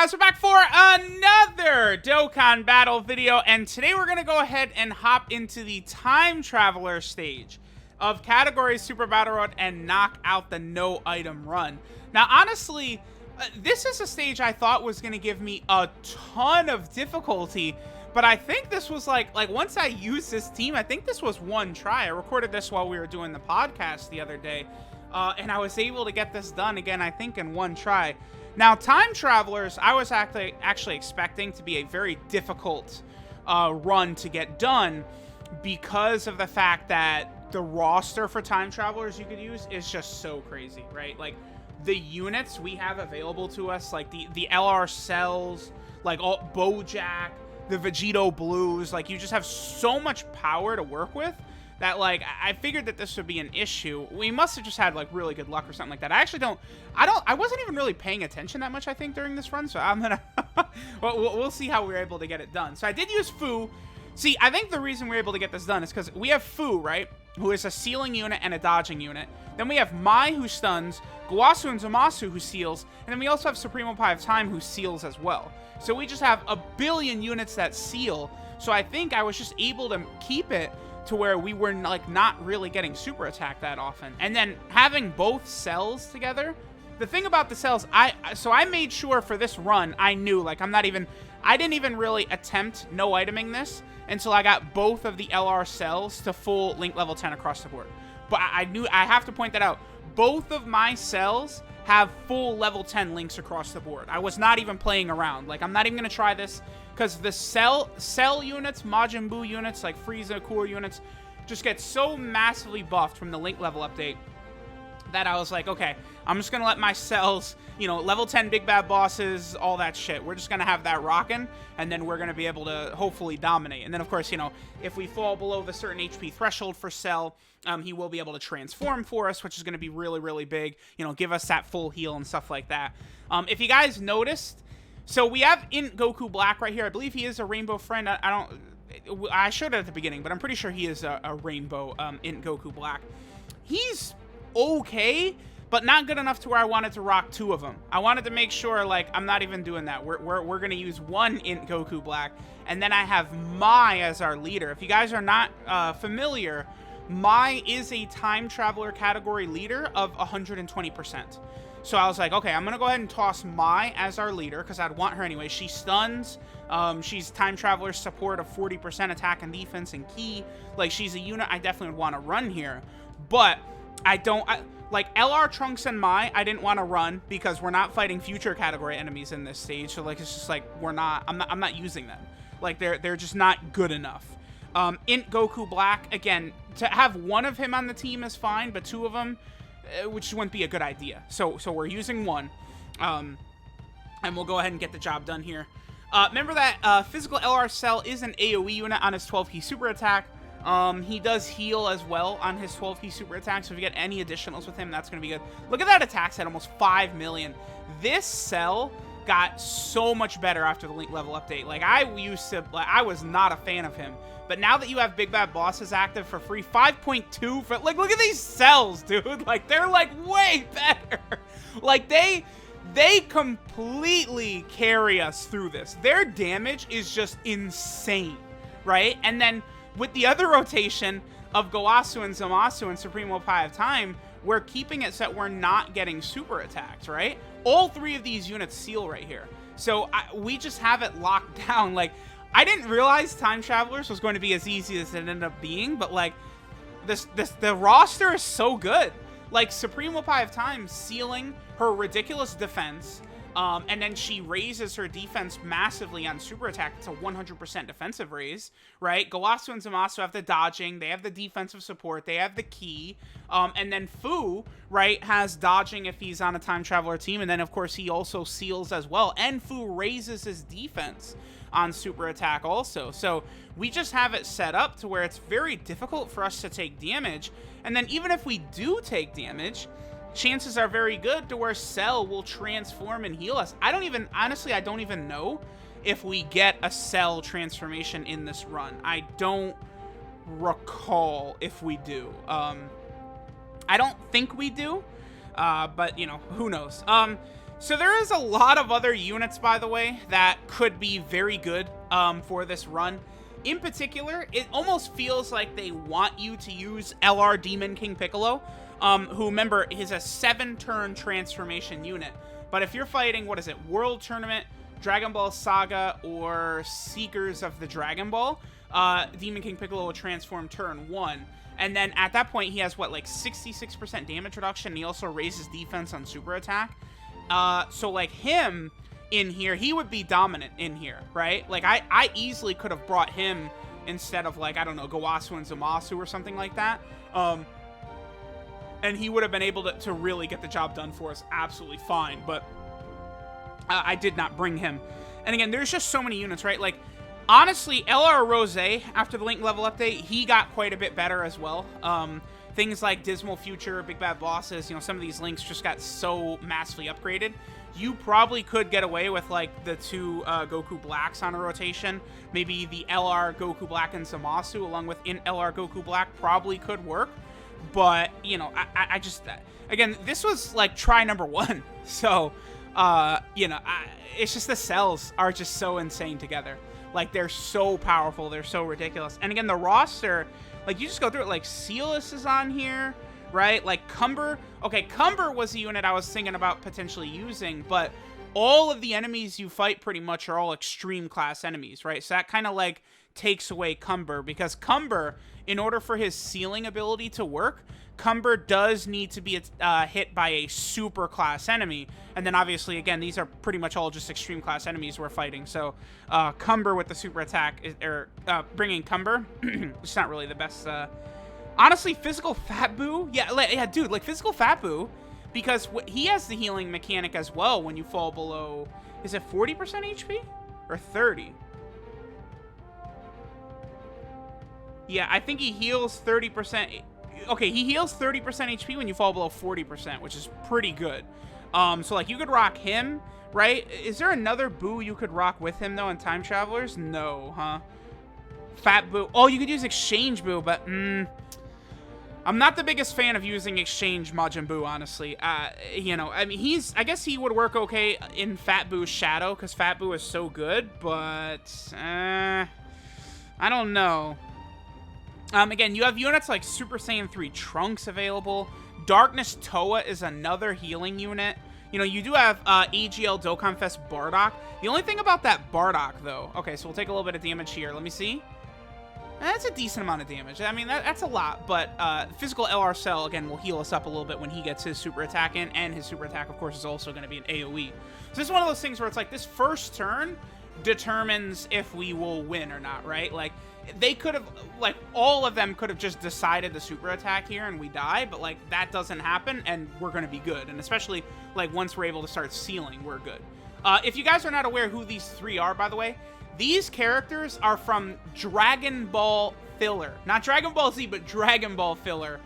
guys, we're back for another Dokkan battle video, and today we're going to go ahead and hop into the Time Traveler stage of Category Super Battle Road and knock out the no item run. Now, honestly, this is a stage I thought was going to give me a ton of difficulty, but I think this was like once I used this team, I think this was one try. I recorded this while we were doing the podcast the other day, and I was able to get this done again, I think, in one try. Now, Time Travelers, I was actually expecting to be a very difficult run to get done because of the fact that the roster for Time Travelers you could use is just so crazy, right? Like, the units we have available to us, like the LR cells, like Bojack, the Vegito Blues, like, you just have so much power to work with that, like, I figured that this would be an issue. We must have just had, like, really good luck or something like that. I wasn't even really paying attention that much, I think, during this run, so I'm gonna, we'll see how we're able to get it done. So I did use Fu. See, I think the reason we're able to get this done is because we have Fu, right, who is a sealing unit and a dodging unit. Then we have Mai, who stuns, Gowasu and Zamasu, who seals, and then we also have Supremo Pie of Time, who seals as well. So we just have a billion units that seal, so I think I was just able to keep it to where we were, like, not really getting super attacked that often. And then having both cells together, the thing about the cells, so I made sure for this run, I knew, like, I didn't even really attempt no iteming this until I got both of the LR cells to full link level 10 across the board. But I knew, I have to point that out, both of my cells have full level 10 links across the board. I was not even playing around. Like, I'm not even gonna try this because the cell units, Majin Buu units, like Frieza core units, just get so massively buffed from the link level update that I was like, okay, I'm just gonna let my cells, you know, level 10 big bad bosses, all that shit. We're just gonna have that rocking, and then we're gonna be able to hopefully dominate. And then, of course, you know, if we fall below the certain HP threshold for Cell, he will be able to transform for us, which is gonna be really, really big. You know, give us that full heal and stuff like that. If you guys noticed, so we have Int Goku Black right here. I believe he is a Rainbow Friend. I showed it at the beginning, but I'm pretty sure he is a Rainbow Int Goku Black. He's okay, but not good enough to where I wanted to rock two of them. I wanted to make sure, like, I'm not even doing that. We're gonna use one Int Goku Black, and then I have Mai as our leader. If you guys are not familiar, Mai is a Time Traveler category leader of 120%. So I was like, okay, I'm gonna go ahead and toss Mai as our leader because I'd want her anyway. She stuns. She's Time Traveler's support of 40% attack and defense and key. Like, she's a unit I definitely would want to run here, but like LR Trunks and Mai, I didn't want to run because we're not fighting future category enemies in this stage. So, like, it's just like I'm not using them. Like, they're just not good enough. Int Goku Black, again, to have one of him on the team is fine, but two of them, which wouldn't be a good idea. So we're using one, and we'll go ahead and get the job done here. Remember that physical LR Cell is an AoE unit on his 12 key super attack. He does heal as well on his 12 key super attack, so if you get any additionals with him, that's going to be good. Look at that attack set, almost 5 million. This Cell got so much better after the link level update. Like, I was not a fan of him, but now that you have Big Bad Bosses active for free, 5.2 for, like, look at these cells, dude. Like, they're, like, way better. Like, they completely carry us through this. Their damage is just insane, right? And then with the other rotation of Gowasu and Zamasu and Supremo Pie of Time, we're keeping it so that we're not getting super attacked, right? All three of these units seal right here. So we just have it locked down. Like, I didn't realize Time Travelers was going to be as easy as it ended up being, but, like, the roster is so good. Like, Supremo Pie of Time sealing her ridiculous defense, and then she raises her defense massively on super attack. It's a 100% defensive raise, right? Gowasu and Zamasu have the dodging, they have the defensive support, they have the key, and then Fu, right, has dodging if he's on a Time Traveler team, and then, of course, he also seals as well, and Fu raises his defense on super attack also. So we just have it set up to where it's very difficult for us to take damage, and then even if we do take damage, chances are very good to where Cell will transform and heal us. Honestly, I don't even know if we get a Cell transformation in this run. I don't recall if we do. I don't think we do, but, you know, who knows. So there is a lot of other units, by the way, that could be very good for this run. In particular, it almost feels like they want you to use LR Demon King Piccolo, who, remember, is a 7-turn transformation unit. But if you're fighting, what is it, World Tournament, Dragon Ball Saga, or Seekers of the Dragon Ball, Demon King Piccolo will transform turn 1. And then at that point, he has, what, like 66% damage reduction, and he also raises defense on super attack. So, like, him in here, he would be dominant in here, right? Like, I easily could have brought him instead of, like, I don't know, Gowasu and Zamasu or something like that. And he would have been able to really get the job done for us absolutely fine, but I did not bring him. And again, there's just so many units, right? Like, honestly, LR Rose, after the Link level update, he got quite a bit better as well. Things like Dismal Future, Big Bad Bosses, you know, some of these links just got so massively upgraded. You probably could get away with, like, the 2 Goku Blacks on a rotation. Maybe the LR Goku Black and Zamasu, along with LR Goku Black, probably could work. But, you know, I just... Again, this was, like, try number 1. So, you know, it's just the cells are just so insane together. Like, they're so powerful. They're so ridiculous. And again, the roster, like, you just go through it. Like, Sealus is on here, right? Like, Cumber. Okay, Cumber was a unit I was thinking about potentially using, but all of the enemies you fight pretty much are all extreme class enemies, right? So that kind of, like, takes away Cumber, because Cumber, in order for his sealing ability to work, Cumber does need to be hit by a super class enemy. And then obviously, again, these are pretty much all just extreme class enemies we're fighting. So Cumber with the super attack, or bringing Cumber, it's not really the best. Honestly, Physical Fat Boo, yeah, dude, like Physical Fat Boo, because he has the healing mechanic as well when you fall below, is it 40% HP or 30? Yeah, I think he heals 30%. Okay, he heals 30% HP when you fall below 40%, which is pretty good. So, like, you could rock him, right? Is there another Boo you could rock with him, though, in Time Travelers? No, huh? Fat Boo. Oh, you could use Exchange Boo, but, I'm not the biggest fan of using Exchange Majin Buu, honestly. You know, I mean, I guess he would work okay in Fat Boo's shadow, because Fat Boo is so good, but, I don't know. Again, you have units like Super Saiyan 3 Trunks available. Darkness Toa is another healing unit. You know, you do have AGL Dokkan Fest Bardock. The only thing about that Bardock, though... Okay, so we'll take a little bit of damage here. Let me see. That's a decent amount of damage. I mean, that's a lot, but Physical LR Cell, again, will heal us up a little bit when he gets his super attack in, and his super attack, of course, is also going to be an AoE. So this is one of those things where it's like, this first turn determines if we will win or not, right? Like, they could have, like, all of them could have just decided the super attack here and we die, but, like, that doesn't happen and we're going to be good. And especially, like, once we're able to start sealing, we're good. If you guys are not aware who these 3 are, by the way, these characters are from Dragon Ball Filler. Not Dragon Ball Z, but Dragon Ball Filler.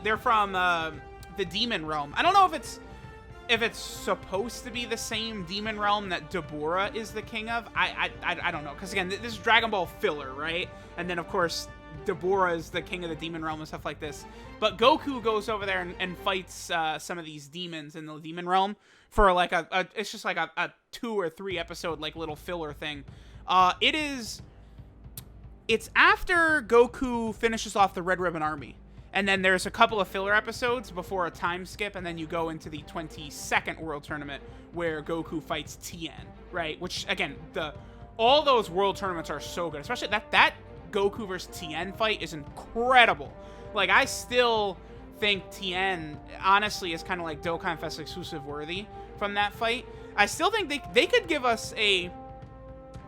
They're from the Demon Realm. I don't know if it's supposed to be the same Demon Realm that Deborah is the king of. I don't know, because again, this is Dragon Ball Filler, right? And then of course Deborah is the king of the Demon Realm and stuff like this. But Goku goes over there and fights some of these demons in the Demon Realm for like it's just like a 2 or 3 episode like little filler thing. It's after Goku finishes off the Red Ribbon Army. And then there's a couple of filler episodes before a time skip, and then you go into the 22nd World Tournament where Goku fights Tien, right? Which, again, all those World Tournaments are so good. Especially that Goku versus Tien fight is incredible. Like, I still think Tien, honestly, is kind of like Dokkan Fest exclusive worthy from that fight. I still think they could give us a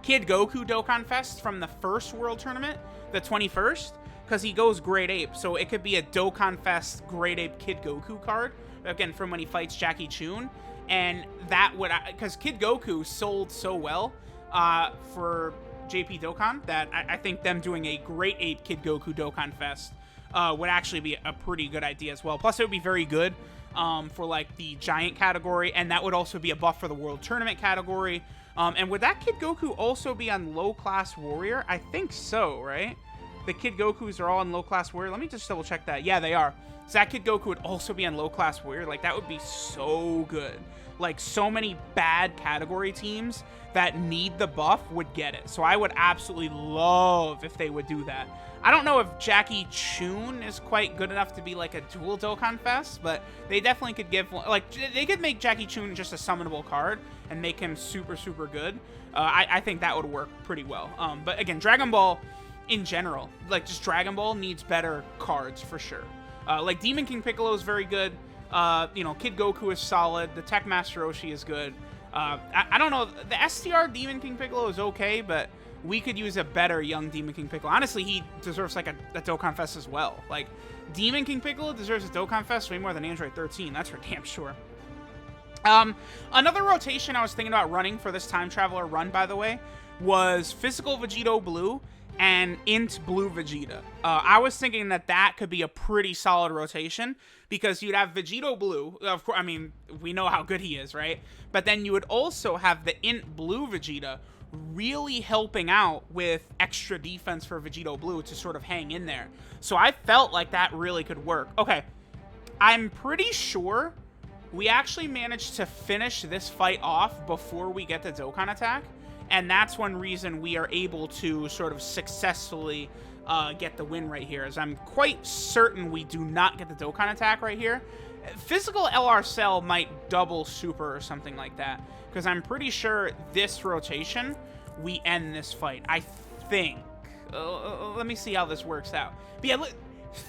Kid Goku Dokkan Fest from the first World Tournament, the 21st, because he goes Great Ape, so it could be a Dokkan Fest Great Ape Kid Goku card, again, from when he fights Jackie Chun, and that would, because Kid Goku sold so well for JP Dokkan, that I think them doing a Great Ape Kid Goku Dokkan Fest would actually be a pretty good idea as well. Plus, it would be very good for, like, the Giant category, and that would also be a buff for the World Tournament category. And would that Kid Goku also be on Low Class Warrior? I think so, right? The Kid Gokus are all in low-class warrior. Let me just double-check that. Yeah, they are. So that Kid Goku would also be on low-class warrior. Like, that would be so good. Like, so many bad category teams that need the buff would get it. So I would absolutely love if they would do that. I don't know if Jackie Chun is quite good enough to be like a dual Dokkan Fest, but they definitely could give, like, they could make Jackie Chun just a summonable card and make him super, super good. I think that would work pretty well. But again, Dragon Ball in general, like, just Dragon Ball needs better cards for sure. Like, Demon King Piccolo is very good. You know, Kid Goku is solid. The Tech Master Roshi is good. I don't know. The STR Demon King Piccolo is okay, but we could use a better young Demon King Piccolo. Honestly, he deserves, like, a Dokkan Fest as well. Like, Demon King Piccolo deserves a Dokkan Fest way more than Android 13. That's for damn sure. Another rotation I was thinking about running for this Time Traveler run, by the way, was Physical Vegito Blue and Int Blue Vegeta. I was thinking that that could be a pretty solid rotation because you'd have Vegito Blue. Of course, I mean, we know how good he is, right? But then you would also have the Int Blue Vegeta really helping out with extra defense for Vegito Blue to sort of hang in there. So I felt like that really could work. Okay, I'm pretty sure we actually managed to finish this fight off before we get the Dokkan attack. And that's one reason we are able to sort of successfully get the win right here, as I'm quite certain we do not get the Dokkan attack right here. Physical LR Cell might double super or something like that, because I'm pretty sure this rotation, we end this fight. I think. Let me see how this works out. But yeah, look,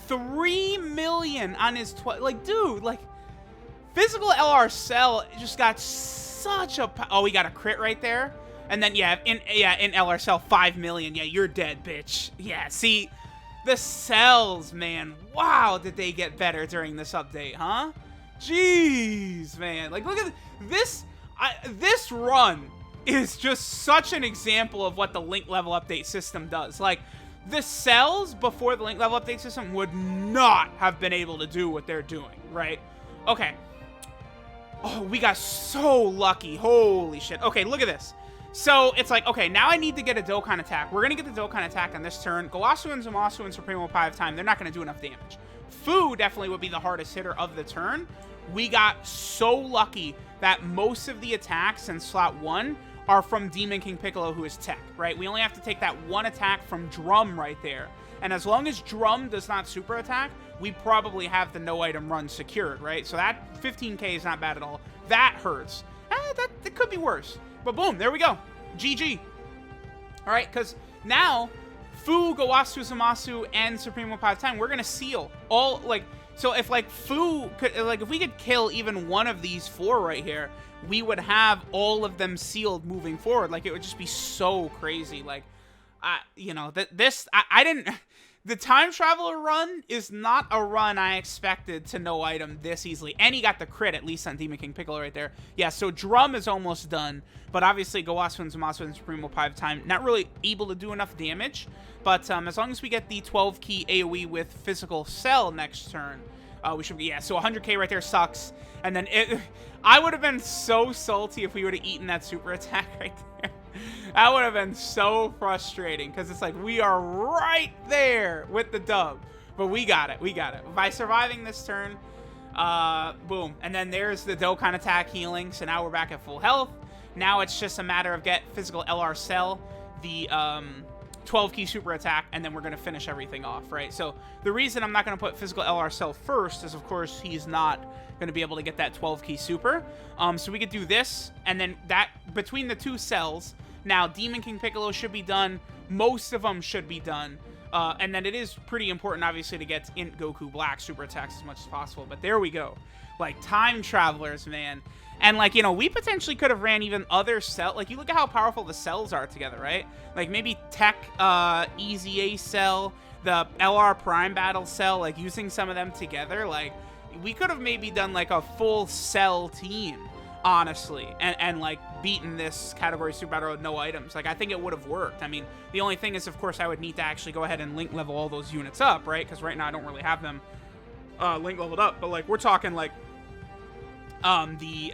3 million on his... Like, dude, like... Physical LR Cell just got such a... Oh, we got a crit right there. And then, yeah, in LR Cell, 5 million. Yeah, you're dead, bitch. Yeah, see, the cells, man. Wow, did they get better during this update, huh? Jeez, man. Like, look at this. This run is just such an example of what the link level update system does. Like, the cells before the link level update system would not have been able to do what they're doing, right? Okay. Oh, we got so lucky. Holy shit. Okay, look at this. So, it's like, okay, now I need to get a Dokkan attack. We're going to get the Dokkan attack on this turn. Gowasu and Zamasu and Supremo Pi of Time, they're not going to do enough damage. Fu definitely would be the hardest hitter of the turn. We got so lucky that most of the attacks in slot 1 are from Demon King Piccolo, who is tech, right? We only have to take that one attack from Drum right there. And as long as Drum does not super attack, we probably have the no item run secured, right? So that 15k is not bad at all. That hurts. That could be worse. But boom, there we go. GG. All right, because now Fu, Gowasu, Zamasu, and Supremo Pi of Time, we're going to seal all, like, so if, like, Fu could, like, if we could kill even one of these 4 right here, we would have all of them sealed moving forward. Like, it would just be so crazy. Like, you know, I didn't... The Time Traveler run is not a run I expected to no item this easily. And he got the crit, at least on Demon King Piccolo right there. Yeah, so Drum is almost done. But obviously, Gowasu and Zamasu and Supremo Pi of Time, not really able to do enough damage. But as long as we get the 12-key AoE with Physical Cell next turn, we should be... Yeah, so 100k right there sucks. And then I would have been so salty if we would have eaten that super attack right there. That would have been so frustrating, because it's like, we are right there with the dub. But we got it. We got it. By surviving this turn, boom. And then there's the Dokkan attack healing. So now we're back at full health. Now it's just a matter of get Physical LR Cell, the 12-key super attack, and then we're going to finish everything off, right? So the reason I'm not going to put Physical LR Cell first is, of course, he's not going to be able to get that 12-key super. So we could do this, and then that, between the 2 cells... Now, Demon King Piccolo should be done. Most of them should be done. And then it is pretty important, obviously, to get Int Goku Black super attacks as much as possible. But there we go. Like, Time Travelers, man. And, like, you know, we potentially could have ran even other cells. Like, you look at how powerful the cells are together, right? Like, maybe Tech Easy A Cell, the LR Prime Battle Cell, like, using some of them together. Like, we could have maybe done, like, a full cell team, honestly, and like beaten this category Super Battle with no items. Like, I think it would have worked. I mean, the only thing is, of course, I would need to actually go ahead and link level all those units up, right? Because right now I don't really have them link leveled up. But like, we're talking like the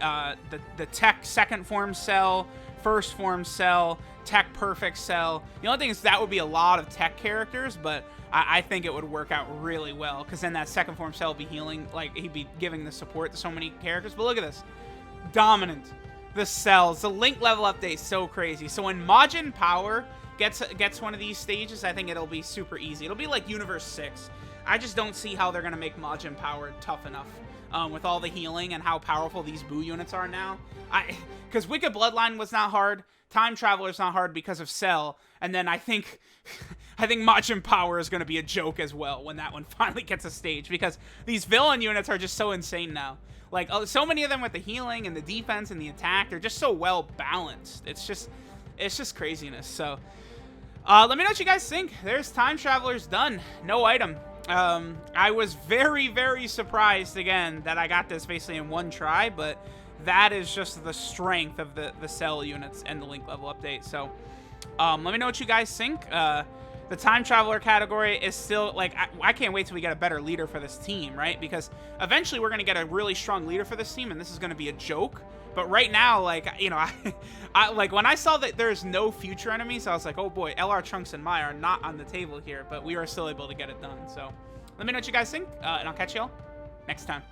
tech second form cell First Form Cell, Tech Perfect Cell. The only thing is that would be a lot of tech characters, but I think it would work out really well, because then that Second Form Cell would be healing, like, he'd be giving the support to so many characters. But look at this. Dominant. The cells. The Link level update is so crazy. So when Majin Power gets one of these stages, I think it'll be super easy. It'll be like Universe 6. I just don't see how they're going to make Majin Power tough enough. With all the healing and how powerful these Buu units are now. Because Wicked Bloodline was not hard. Time Traveler's not hard because of Cell. And then I think Majin Power is going to be a joke as well when that one finally gets a stage. Because these villain units are just so insane now. Like, so many of them with the healing and the defense and the attack, they're just so well balanced. It's just craziness. So, let me know what you guys think. There's Time Travelers done. No item. I was very, very surprised again that I got this basically in one try, but that is just the strength of the Cell units and the Link level update. So, let me know what you guys think. The Time Traveler category is still, like, I can't wait till we get a better leader for this team, right? Because eventually we're going to get a really strong leader for this team, and this is going to be a joke. But right now, like, you know, like, when I saw that there's no future enemies, I was like, oh boy, LR, Trunks, and Mai are not on the table here, but we are still able to get it done. So, let me know what you guys think, and I'll catch y'all next time.